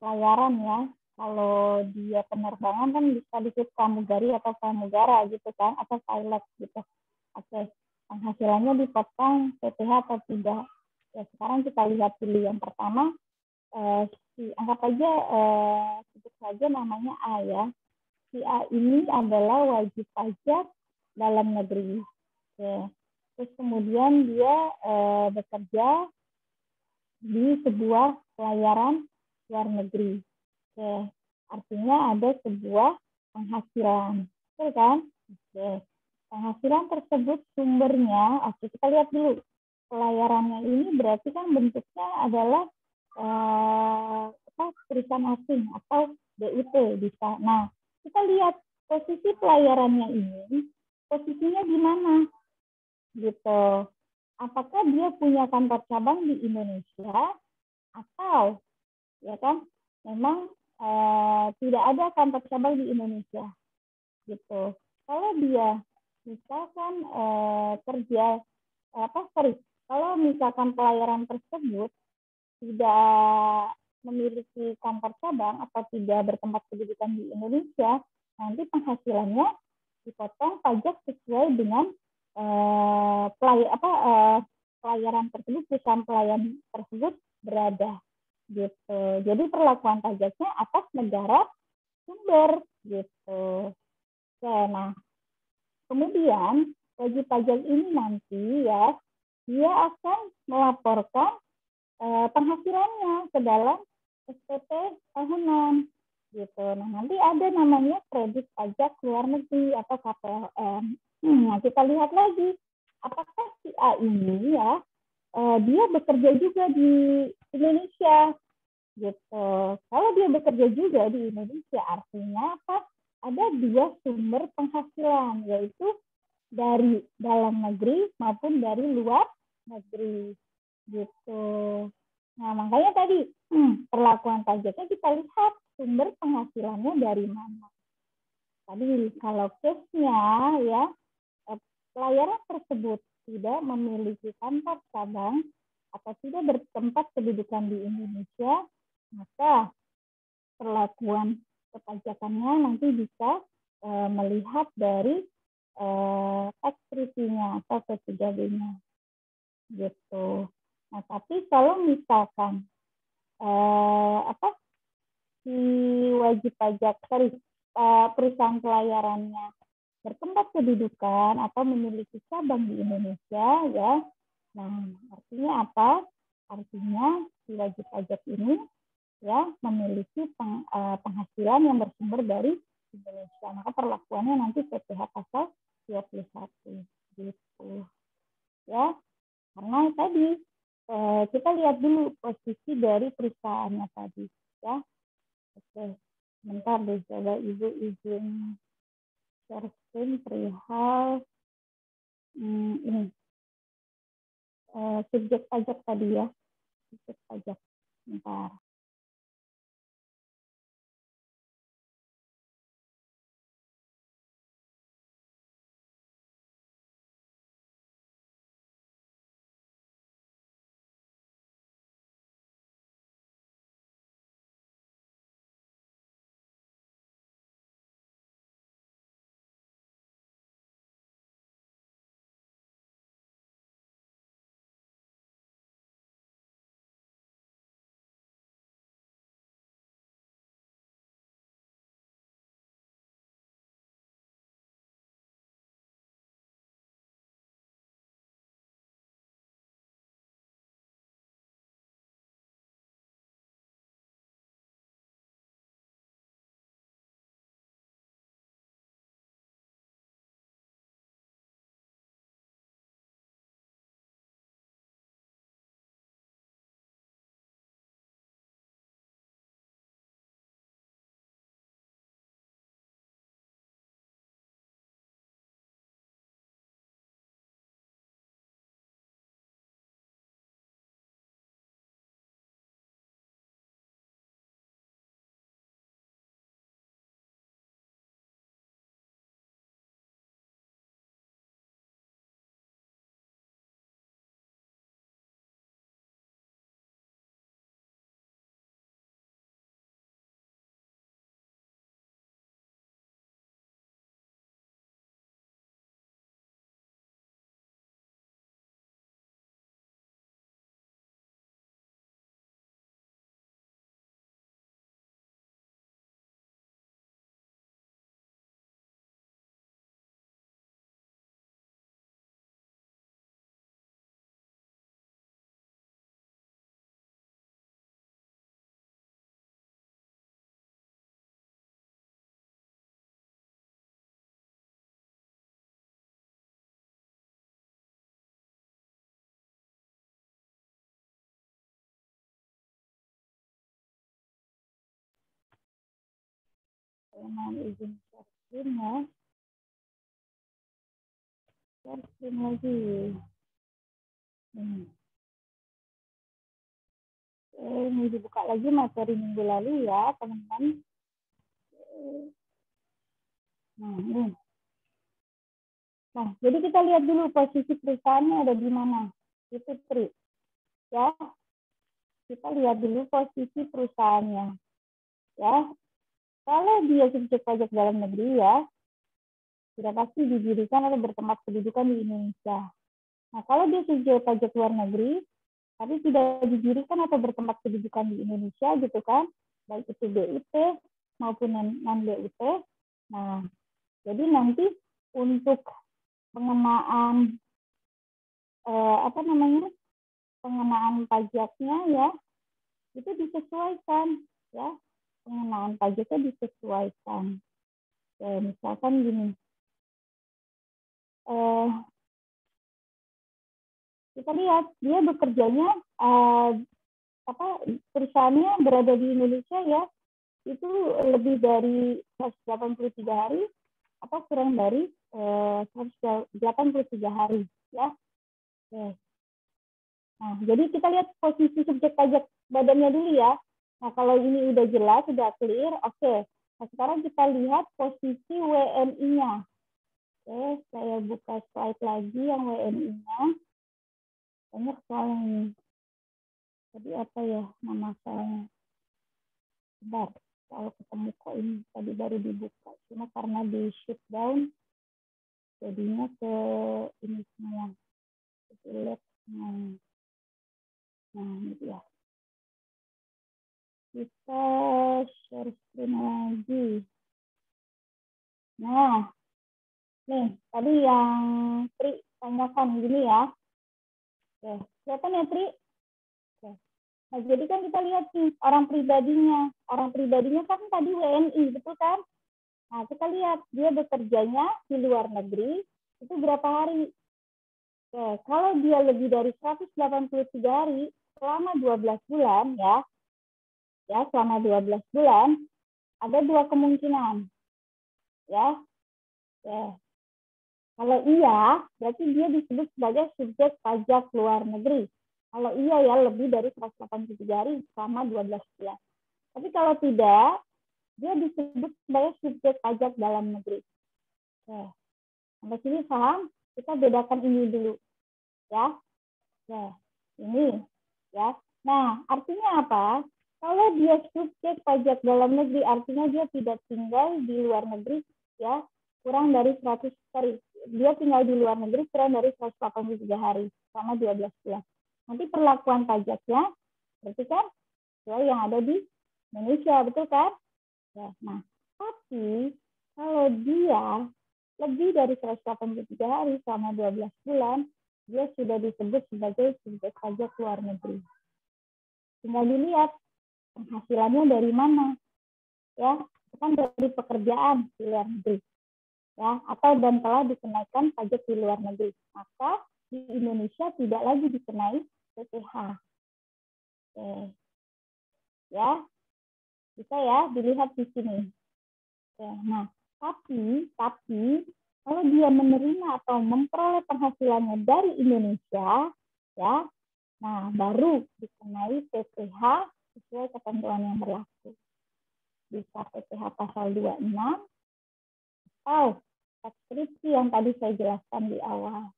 pelayaran ya. Kalau dia penerbangan kan bisa disebut pramugari atau pramugara gitu kan, atau pilot gitu. Oke, penghasilannya dipotong PPh atau tidak. Ya, sekarang kita lihat dulu yang pertama. Anggap aja sebut saja namanya A ya. Si A ini adalah wajib pajak dalam negeri. Oke. Terus kemudian dia bekerja di sebuah pelayaran luar negeri. Oke. Artinya ada sebuah penghasilan. Betul kan? Oke. Penghasilan tersebut sumbernya, oke kita lihat dulu. Pelayarannya ini berarti kan bentuknya adalah perusahaan asing atau BUT bisa. Nah, kita lihat posisi pelayarannya ini, posisinya di mana? Gitu. Apakah dia punya kantor cabang di Indonesia atau ya kan memang tidak ada kantor cabang di Indonesia gitu. Kalau dia misalkan kalau misalkan pelayaran tersebut tidak memiliki kantor cabang atau tidak bertempat kedudukan di Indonesia, nanti penghasilannya dipotong pajak sesuai dengan pelayaran tersebut, perusahaan pelayan tersebut berada gitu. Jadi perlakuan pajaknya atas negara sumber gitu. Oke, nah kemudian wajib pajak ini nanti ya dia akan melaporkan penghasilannya ke dalam SPT tahunan gitu. Nah nanti ada namanya kredit pajak luar negeri atau KPLN. Nah kita lihat lagi apakah si A ini ya dia bekerja juga di Indonesia gitu. Kalau dia bekerja juga di Indonesia artinya apa? Ada dua sumber penghasilan yaitu dari dalam negeri maupun dari luar negeri gitu. Nah makanya tadi perlakuan pajaknya kita lihat sumber penghasilannya dari mana. Tadi kalau case-nya ya pelayaran tersebut tidak memiliki kantor cabang atau tidak bertempat kedudukan di Indonesia, maka perlakuan kepajakannya nanti bisa melihat dari tax treaty-nya atau P3B-nya gitu. Nah, tapi kalau misalkan si wajib pajak perusahaan pelayarannya bertempat kedudukan atau memiliki cabang di Indonesia ya. Nah, artinya apa? Artinya si wajib pajak ini ya memiliki penghasilan yang bersumber dari Indonesia. Maka perlakuannya nanti PPh pasal 21 gitu. Ya. Karena tadi kita lihat dulu posisi dari perusahaannya tadi ya. Oke. Bentar deh coba Ibu izin share screen perihal ini subjek pajak tadi ya. Subjek pajak. Bentar. Mohon izin share screen ya. Share screen lagi. Ini dibuka lagi materi minggu lalu ya, teman-teman. Nah, ini. Nah, jadi kita lihat dulu posisi perusahaannya ada di mana. Itu Tri. Ya. Kita lihat dulu posisi perusahaannya. Ya. Kalau dia subjek pajak dalam negeri ya, sudah pasti didirikan atau bertempat kedudukan di Indonesia. Nah, kalau dia subjek pajak luar negeri, tapi tidak didirikan atau bertempat kedudukan di Indonesia gitu kan, baik itu BIP maupun non-BIP. Nah, jadi nanti untuk pengenaan pengenaan pajaknya ya itu disesuaikan ya, pengenaan pajaknya disesuaikan. Ya, misalkan gini, kita lihat dia bekerjanya perusahaannya berada di Indonesia ya, itu lebih dari 183 hari atau kurang dari 183 hari ya. Oke. Nah, jadi kita lihat posisi subjek pajak badannya dulu ya. Nah, kalau ini udah jelas, sudah clear, oke. Nah, sekarang kita lihat posisi WNI-nya. Oke, saya buka slide lagi yang WNI-nya. Banyak soalnya ini. Jadi apa ya nama soalnya? Bentar, kalau ketemu kok ini tadi baru dibuka. Cuma karena di shutdown, jadinya ke ini semua. Kita lihat. Nah, ini ya. Kita share screen lagi. Nah, nih tadi yang Tri tanyakan gini ya. Oke, kelihatan ya Tri? Oke. Nah, jadi kan kita lihat nih orang pribadinya. Orang pribadinya kan tadi WNI, betul kan? Nah, kita lihat dia bekerjanya di luar negeri itu berapa hari? Oke, kalau dia lebih dari 183 hari selama 12 bulan ya, selama 12 bulan ada dua kemungkinan. Ya. Oke. Kalau iya, berarti dia disebut sebagai subjek pajak luar negeri. Kalau iya ya lebih dari 183 hari selama 12 bulan. Tapi kalau tidak, dia disebut sebagai subjek pajak dalam negeri. Oke. Sampai sini paham? Kita bedakan ini dulu. Ya. Oke. Ini ya. Nah, artinya apa? Kalau dia subjek pajak dalam negeri, artinya dia tidak tinggal di luar negeri ya, kurang dari 100 hari. Dia tinggal di luar negeri kurang dari 183 hari selama 12 bulan. Nanti perlakuan pajaknya berarti kan yang ada di Indonesia, betul kan? Ya, nah, tapi kalau dia lebih dari 183 hari selama 12 bulan, dia sudah disebut sebagai subjek pajak luar negeri. Tinggal dilihat penghasilannya dari mana, ya, kan dari pekerjaan di luar negeri, ya, atau dan telah dikenaikan pajak di luar negeri, maka di Indonesia tidak lagi dikenai PPh. Oke. Ya, bisa ya dilihat di sini. Oke. Nah, tapi kalau dia menerima atau memperoleh penghasilannya dari Indonesia, ya, nah baru dikenai PPh sesuai ketentuan yang berlaku. Bisa PPh pasal 26 atau subskripsi yang tadi saya jelaskan di awal.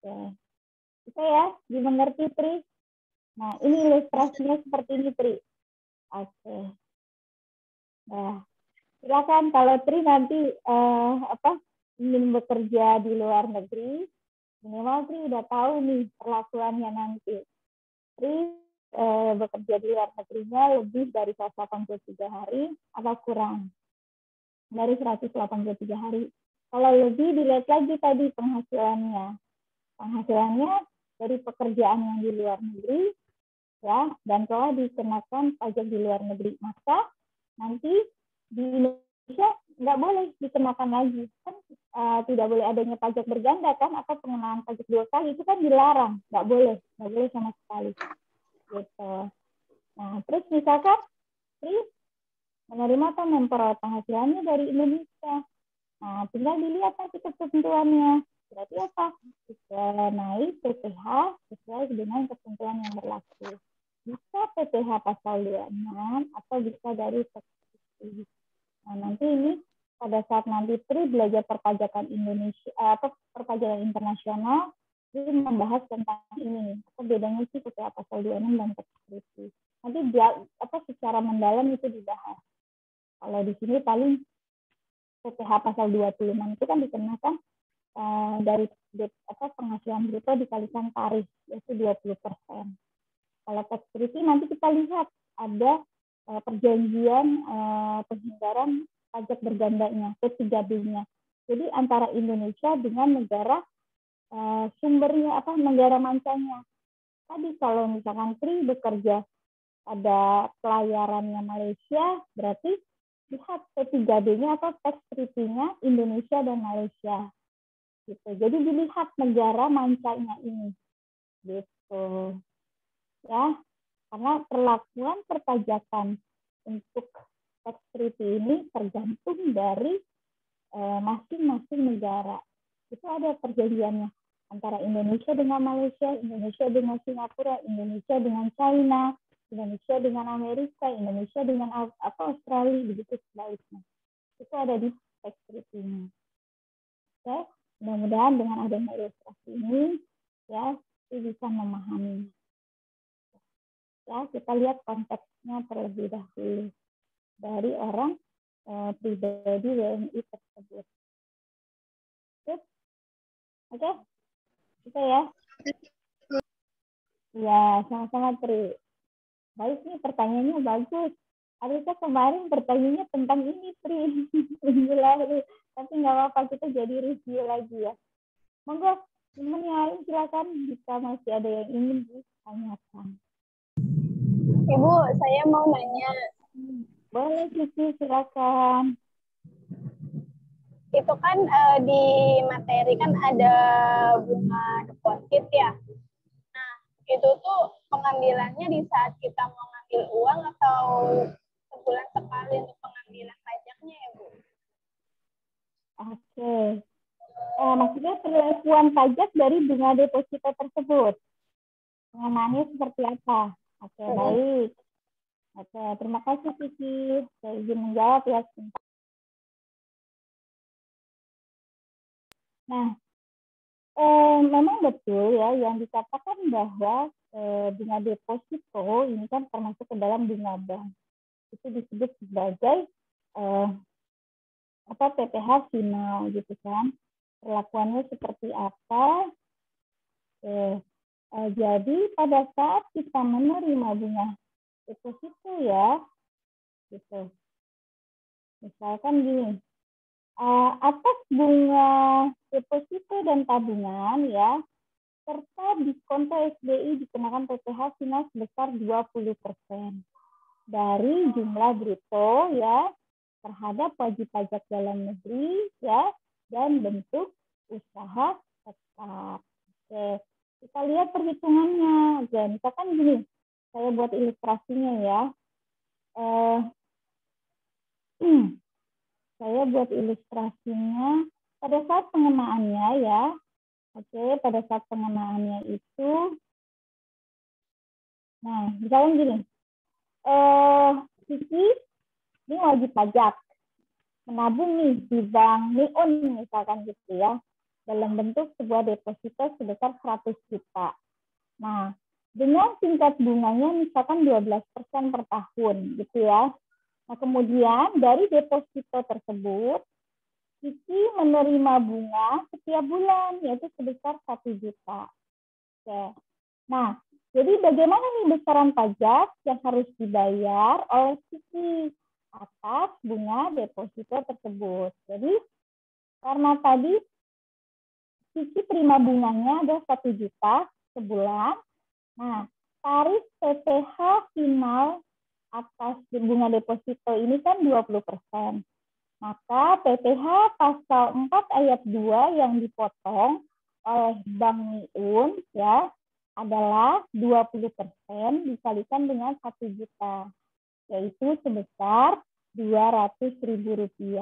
Oke. Bisa ya, dimengerti Tri? Nah, ini ilustrasinya seperti ini Tri. Oke. Nah, silakan kalau Tri nanti ingin bekerja di luar negeri, minimal Tri udah tahu nih perlakuannya nanti. Tri bekerja di luar negerinya lebih dari 183 hari atau kurang dari 183 hari. Kalau lebih dilihat lagi tadi penghasilannya. Penghasilannya dari pekerjaan yang di luar negeri ya, dan telah dikenakan pajak di luar negeri. Maka nanti di Indonesia nggak boleh dikenakan lagi. Kan tidak boleh adanya pajak berganda kan, atau pengenaan pajak 2 kali, itu kan dilarang. Nggak boleh sama sekali. Gitu. Nah, terus misalkan menerima atau memperoleh penghasilannya dari Indonesia. Nah, tinggal dilihat nanti ketentuannya. Berarti apa? Bisa naik PPh sesuai dengan ketentuan yang berlaku. Bisa PPh pasal 26 atau bisa dari tekstil. Nah, nanti ini pada saat nanti Tri belajar perpajakan Indonesia atau perpajakan internasional, Tri membahas tentang ini. Apa bedanya sih PPh pasal 26 dan tekstil. Nanti dia secara mendalam itu dibahas. Kalau di sini paling PPh pasal 26 itu kan dikenakan dari penghasilan bruto dikalikan tarif, yaitu 20%. Kalau tax treaty nanti kita lihat ada perjanjian penghindaran pajak bergandanya, P3B-nya. Jadi antara Indonesia dengan negara sumbernya, negara mancanya. Tadi kalau misalkan Tri bekerja pada pelayarannya Malaysia, berarti lihat P3B-nya atau tax treaty-nya Indonesia dan Malaysia. Gitu. Jadi dilihat negara mancanya ini. Gitu. Ya, karena perlakuan perpajakan untuk tax treaty ini tergantung dari masing-masing negara. Itu ada perjanjiannya antara Indonesia dengan Malaysia, Indonesia dengan Singapura, Indonesia dengan China, Indonesia dengan Amerika, Indonesia dengan Australia, begitu sebaliknya. Itu ada di tax treaty-nya. Oke, mudah-mudahan dengan adanya ilustrasi ini, ya, kita bisa memahami. Ya, kita lihat konteksnya terlebih dahulu dari orang pribadi WNI tersebut. Oke, kita ya. Ya, sama-sama Tri. Baik nih, pertanyaannya bagus. Harusnya kemarin pertanyaannya tentang ini, Tri. Tapi nggak apa-apa, kita jadi review lagi ya. Monggo, teman yang lain silakan jika masih ada yang ingin ditanyakan. Ibu, saya mau nanya. Boleh, Cici, silakan. Itu kan di materi kan ada bunga deposit ya. Nah, itu tuh pengambilannya di saat kita mau ngambil uang atau sebulan sekali untuk pengambilan pajaknya ya, Bu? Oke. Maksudnya perlakuan pajak dari bunga deposito tersebut. Pengenanya seperti apa? Oke, baik. Oke, terima kasih Cici. Saya izin menjawab ya. Nah, memang betul ya yang dikatakan bahwa bunga deposito ini kan termasuk ke dalam bunga bank. Itu disebut sebagai PPh final gitu kan. Perlakuannya seperti apa? Jadi pada saat kita menerima bunga deposito ya, gitu. Misalkan gini, atas bunga deposito dan tabungan ya, serta diskonto SBI dikenakan PPh final sebesar 20% dari jumlah bruto ya terhadap wajib pajak dalam negeri ya dan bentuk usaha tetap. Oke, kita lihat perhitungannya. Jadi misalkan gini, saya buat ilustrasinya ya. Saya buat ilustrasinya pada saat pengenaannya ya. Oke, pada saat pengenaannya itu, nah misalnya gini, Cici ini wajib pajak menabung nih di bank Niun misalkan gitu ya, dalam bentuk sebuah deposito sebesar 100 juta. Nah, dengan tingkat bunganya misalkan 12% per tahun gitu ya. Nah, kemudian dari deposito tersebut, Cici menerima bunga setiap bulan, yaitu sebesar 1 juta. Oke. Nah, jadi bagaimana nih besaran pajak yang harus dibayar oleh Cici atas bunga deposito tersebut? Jadi, karena tadi Cici terima bunganya ada 1 juta sebulan, nah, tarif PPh final atas bunga deposito ini kan 20%. Maka PPh pasal 4 ayat 2 yang dipotong oleh Bank Niun ya adalah 20% dikalikan dengan 1 juta, yaitu sebesar Rp200.000.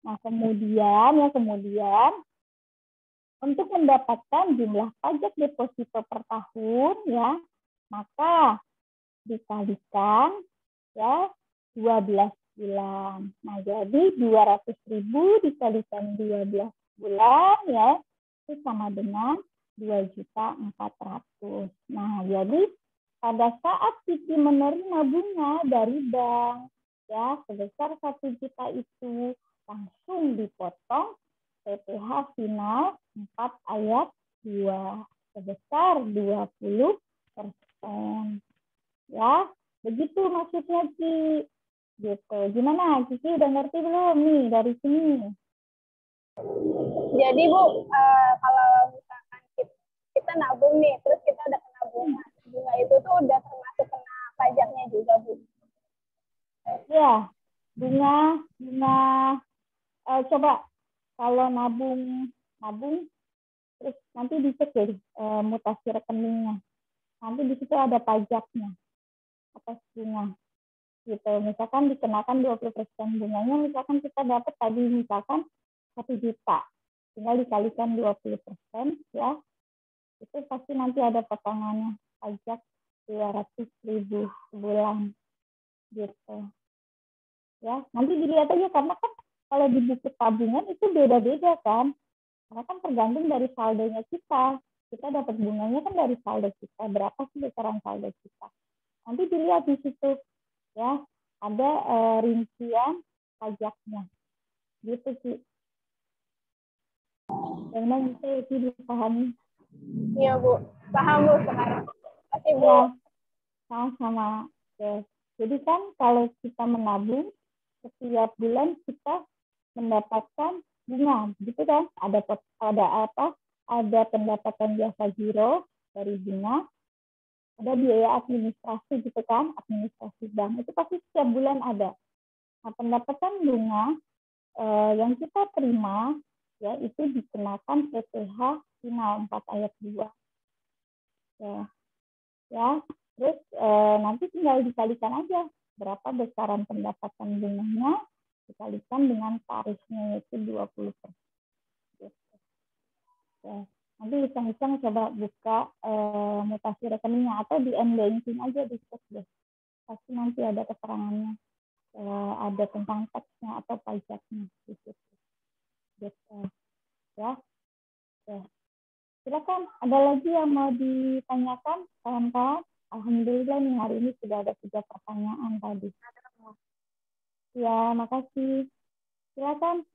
Nah, kemudian untuk mendapatkan jumlah pajak deposito per tahun ya, maka dikalikan ya 12 bulan. Nah, jadi 200.000 dikalikan 12 bulan ya, itu sama dengan 2.400.000. Nah, jadi pada saat Kiki menerima bunga dari bank ya sebesar 1 juta itu langsung dipotong PPh final 4 ayat 2 sebesar 20%. Ya, begitu maksudnya Ki. Gitu. Gimana? Kiki udah ngerti belum nih dari sini? Jadi Bu, kalau misalkan kita nabung nih, terus kita udah kena bunga. Bunga itu tuh udah termasuk kena pajaknya juga, Bu. Ya, bunga coba kalau nabung terus nanti dicek deh mutasi rekeningnya. Nanti di situ ada pajaknya atas bunga. Gitu. Misalkan dikenakan 20% bunganya, misalkan kita dapat tadi misalkan 1 juta. Tinggal dikalikan 20% ya. Itu pasti nanti ada potongannya pajak 200.000 sebulan. Gitu. Ya, nanti dilihat aja karena kan kalau di buku tabungan itu beda-beda kan. Karena kan tergantung dari saldonya kita. Kita dapat bunganya kan dari saldo kita. Berapa sih besaran saldo kita. Nanti dilihat di situ ya, ada rincian pajaknya. Gitu sih. Memang itu dipahami. Iya Bu, paham Bu sekarang. Makasih Bu. Ya, sama-sama. Yes. Jadi kan kalau kita menabung, setiap bulan kita mendapatkan bunga, gitu kan? Ada pendapatan jasa giro dari bunga, ada biaya administrasi gitu kan, administrasi bank itu pasti setiap bulan ada. Nah, pendapatan bunga yang kita terima ya itu dikenakan PPh final 4 ayat 2. Ya. Terus nanti tinggal dikalikan aja berapa besaran pendapatan bunganya dikalikan dengan tarifnya yaitu 20%. Ya. Nanti iseng-iseng coba buka mutasi rekeningnya atau di m-banking aja dicek deh. Pasti nanti ada keterangannya, ada tentang teksnya atau pajaknya di situ. Gitu. Ya. Silakan, ada lagi yang mau ditanyakan kawan-kawan? Alhamdulillah nih hari ini sudah ada 3 pertanyaan tadi. Ya, makasih. Silakan,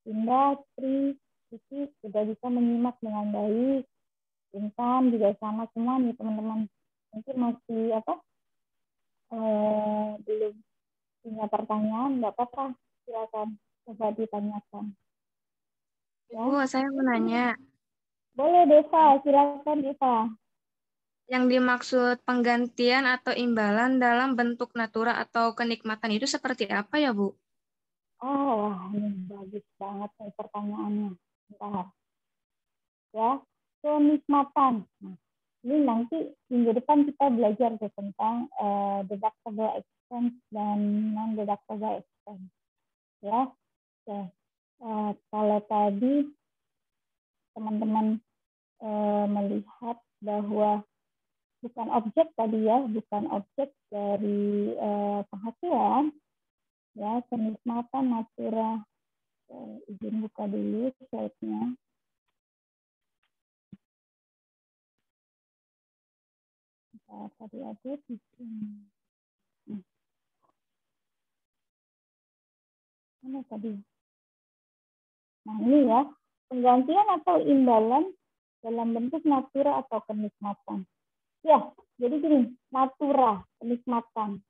Dinda, Tri, Kiki sudah bisa menyimak dengan baik. Intan juga sama semua nih teman-teman. Mungkin masih belum punya pertanyaan, nggak apa-apa. Silakan, coba ditanyakan. Ibu, saya mau nanya. Boleh Deva, silakan Deva. Yang dimaksud penggantian atau imbalan dalam bentuk natura atau kenikmatan itu seperti apa ya, Bu? Oh, wah, ini bagus banget nih pertanyaannya. Bentar. Ya, kenikmatan. Nah, ini nanti minggu depan kita belajar tentang deductible expense dan non-deductible expense. Ya, kalau tadi teman-teman melihat bahwa bukan objek tadi ya, bukan objek dari penghasilan, ya kenikmatan natura. Izin buka dulu slide-nya. Tadi ada di sini. Mana tadi? Nah ini ya, penggantian atau imbalan dalam bentuk natura atau kenikmatan. Ya, jadi gini, natura, kenikmatan.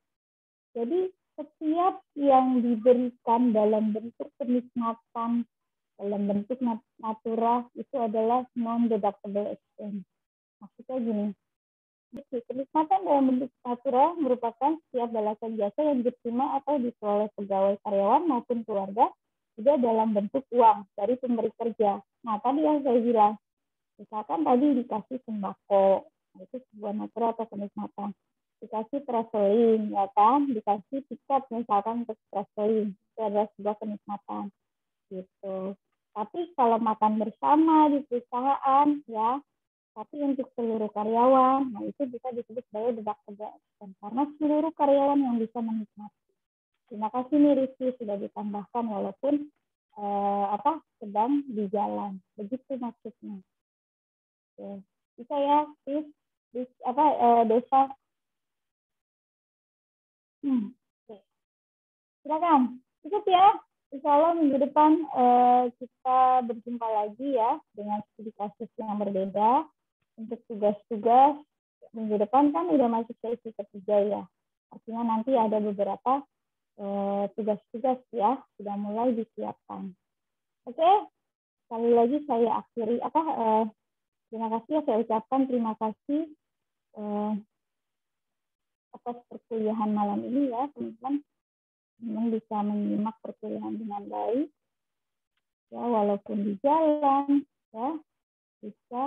Jadi setiap yang diberikan dalam bentuk kenikmatan, dalam bentuk natura itu adalah non-deductible expense. Maksudnya gini, kenikmatan dalam bentuk natura merupakan setiap balasan jasa yang diterima atau diperoleh pegawai karyawan maupun keluarga juga dalam bentuk uang dari pemberi kerja. Nah, tadi yang saya bilang, misalkan tadi dikasih sembako, itu sebuah natura atau kenikmatan. dikasih traveling, ya kan, dikasih tiket misalkan untuk traveling, itu adalah sebuah kenikmatan gitu. Tapi kalau makan bersama di perusahaan, ya, tapi untuk seluruh karyawan, nah itu bisa disebut sebagai deductible expense karena seluruh karyawan yang bisa menikmati. Terima kasih nih Rizky sudah ditambahkan walaupun sedang di jalan, begitu maksudnya. Oke. Bisa ya, Desa. Oke. Silakan, cukup ya. Insya Allah minggu depan kita berjumpa lagi ya dengan studi kasus yang berbeda. Untuk tugas-tugas minggu depan kan udah masuk sesi ketiga ya. Artinya nanti ada beberapa tugas-tugas ya sudah mulai disiapkan. Oke, sekali lagi saya akhiri terima kasih ya, saya ucapkan terima kasih atas perkuliahan malam ini ya teman-teman. Teman bisa menyimak perkuliahan dengan baik ya walaupun di jalan ya bisa